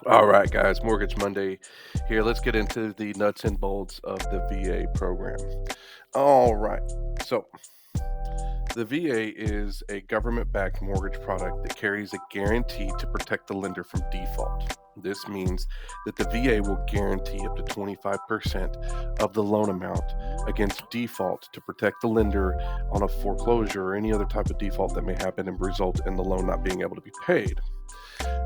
All right, guys, Mortgage Monday here. Let's get into the nuts and bolts of the VA program. All right. So, the VA is a government backed mortgage product that carries a guarantee to protect the lender from default. This means that the VA will guarantee up to 25% of the loan amount against default to protect the lender on a foreclosure or any other type of default that may happen and result in the loan not being able to be paid.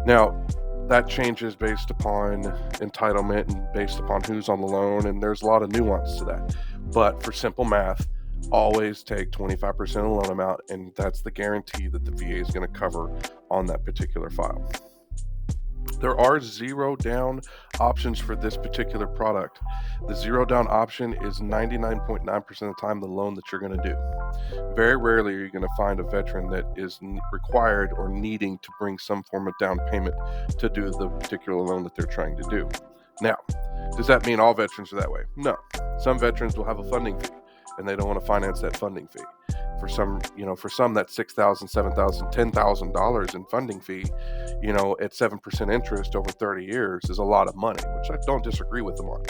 Now, that changes based upon entitlement and based upon who's on the loan, and there's a lot of nuance to that. But for simple math, always take 25% of the loan amount, and that's the guarantee that the VA is going to cover on that particular file. There are zero down options for this particular product. The zero down option is 99.9% of the time the loan that you're going to do. Very rarely are you going to find a veteran that is required or needing to bring some form of down payment to do the particular loan that they're trying to do. Now, does that mean all veterans are that way? No. Some veterans will have a funding fee and they don't want to finance that funding fee. For some, that's $6,000, $7,000, $10,000 in funding fee, at 7% interest over 30 years is a lot of money, which I don't disagree with them on.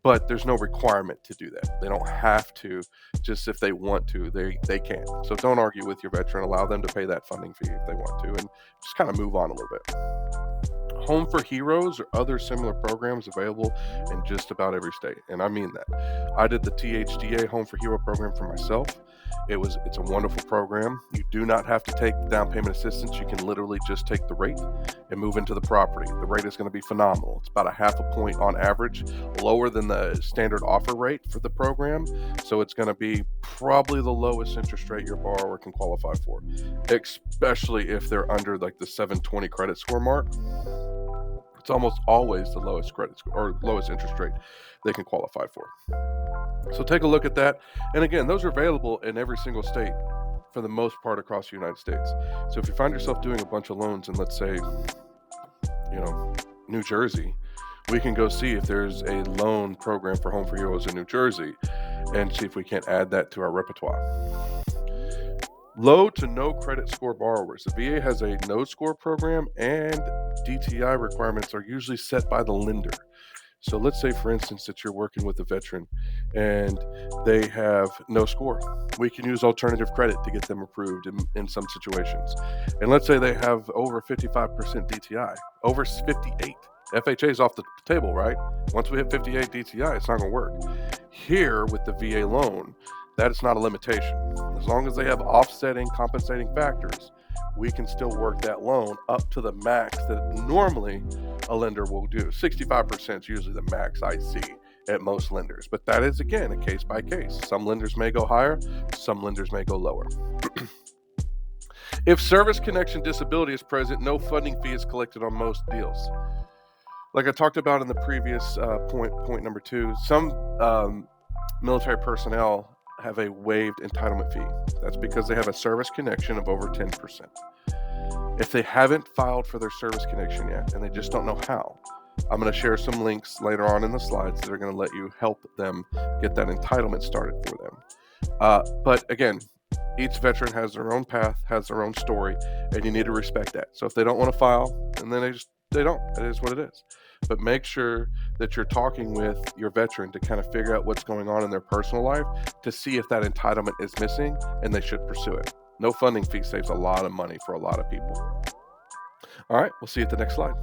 But there's no requirement to do that. They don't have to. Just if they want to, they can. So don't argue with your veteran. Allow them to pay that funding fee if they want to, and just kind of move on a little bit. Home for Heroes or other similar programs available in just about every state, and I mean that. I did the THDA Home for Hero program for myself. It's a wonderful program. You do not have to take down payment assistance. You can literally just take the rate and move into the property. The rate is going to be phenomenal. It's about a half a point on average, lower than the standard offer rate for the program. So it's going to be probably the lowest interest rate your borrower can qualify for, especially if they're under like the 720 credit score mark. It's almost always the lowest credit score or lowest interest rate they can qualify for. So take a look at that. And again, those are available in every single state for the most part across the United States. So if you find yourself doing a bunch of loans in, let's say, New Jersey, we can go see if there's a loan program for Home for Heroes in New Jersey and see if we can't add that to our repertoire. Low to no credit score borrowers. The VA has a no score program, and DTI requirements are usually set by the lender. So let's say, for instance, that you're working with a veteran and they have no score. We can use alternative credit to get them approved in some situations. And let's say they have over 55% DTI, over 58. FHA is off the table, right? Once we hit 58 DTI, it's not going to work. Here with the VA loan, that is not a limitation. As long as they have offsetting compensating factors, we can still work that loan up to the max that normally a lender will do. 65% is usually the max I see at most lenders, but that is, again, a case by case. Some lenders may go higher, some lenders may go lower. If service connection disability is present, no funding fee is collected on most deals. Like I talked about in the previous point number 2, some military personnel have a waived entitlement fee. That's because they have a service connection of over 10%. If they haven't filed for their service connection yet and they just don't know how, I'm going to share some links later on in the slides that are going to let you help them get that entitlement started for them. But again, each veteran has their own path, has their own story, and you need to respect that. So if they don't want to file, and then they don't. It is what it is. But make sure that you're talking with your veteran to kind of figure out what's going on in their personal life to see if that entitlement is missing, and they should pursue it. No funding fee saves a lot of money for a lot of people. All right, we'll see you at the next slide.